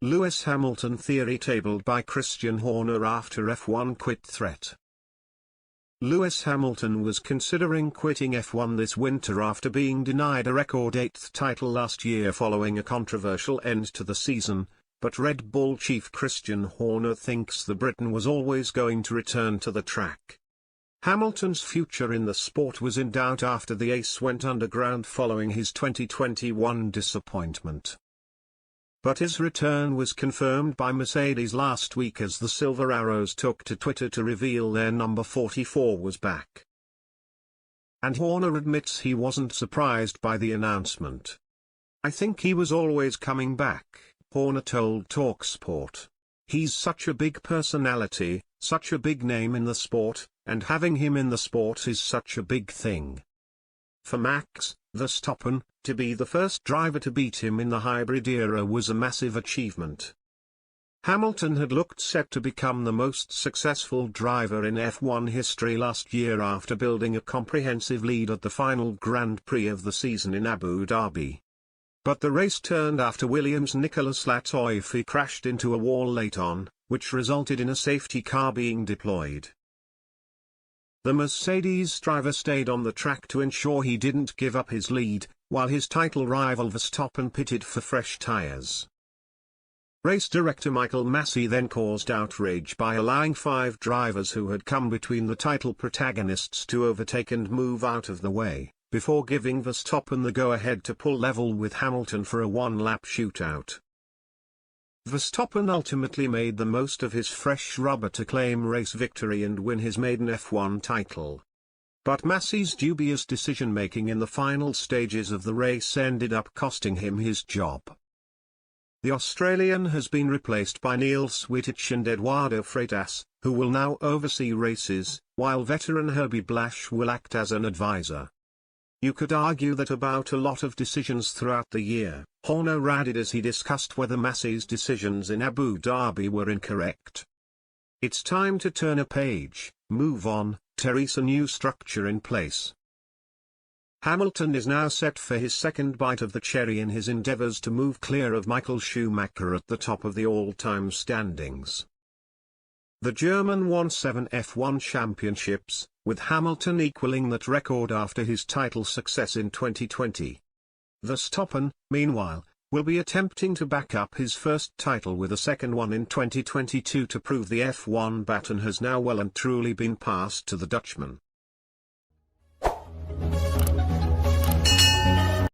Lewis Hamilton theory tabled by Christian Horner after F1 quit threat. Lewis Hamilton was considering quitting F1 this winter after being denied a record 8th title last year following a controversial end to the season, but Red Bull chief Christian Horner thinks the Briton was always going to return to the track. Hamilton's future in the sport was in doubt after the ace went underground following his 2021 disappointment. But his return was confirmed by Mercedes last week as the Silver Arrows took to Twitter to reveal their number 44 was back. And Horner admits he wasn't surprised by the announcement. "I think he was always coming back," Horner told TalkSport. "He's such a big personality, such a big name in the sport, and having him in the sport is such a big thing." For Max Verstappen, to be the first driver to beat him in the hybrid era was a massive achievement. Hamilton had looked set to become the most successful driver in F1 history last year after building a comprehensive lead at the final Grand Prix of the season in Abu Dhabi. But the race turned after Williams' Nicolas Latifi crashed into a wall late on, which resulted in a safety car being deployed. The Mercedes driver stayed on the track to ensure he didn't give up his lead, while his title rival Verstappen pitted for fresh tyres. Race director Michael Massey then caused outrage by allowing 5 drivers who had come between the title protagonists to overtake and move out of the way, before giving Verstappen the go-ahead to pull level with Hamilton for a one-lap shootout. Verstappen ultimately made the most of his fresh rubber to claim race victory and win his maiden F1 title. But Massey's dubious decision-making in the final stages of the race ended up costing him his job. The Australian has been replaced by Neil Swittich and Eduardo Freitas, who will now oversee races, while veteran Herbie Blash will act as an advisor. You could argue that about a lot of decisions throughout the year, Horner added as he discussed whether Massey's decisions in Abu Dhabi were incorrect. "It's time to turn a page, move on, there's a new structure in place." Hamilton is now set for his second bite of the cherry in his endeavours to move clear of Michael Schumacher at the top of the all-time standings. The German won 7 F1 championships, with Hamilton equaling that record after his title success in 2020. Verstappen, meanwhile, will be attempting to back up his first title with a second one in 2022 to prove the F1 baton has now well and truly been passed to the Dutchman.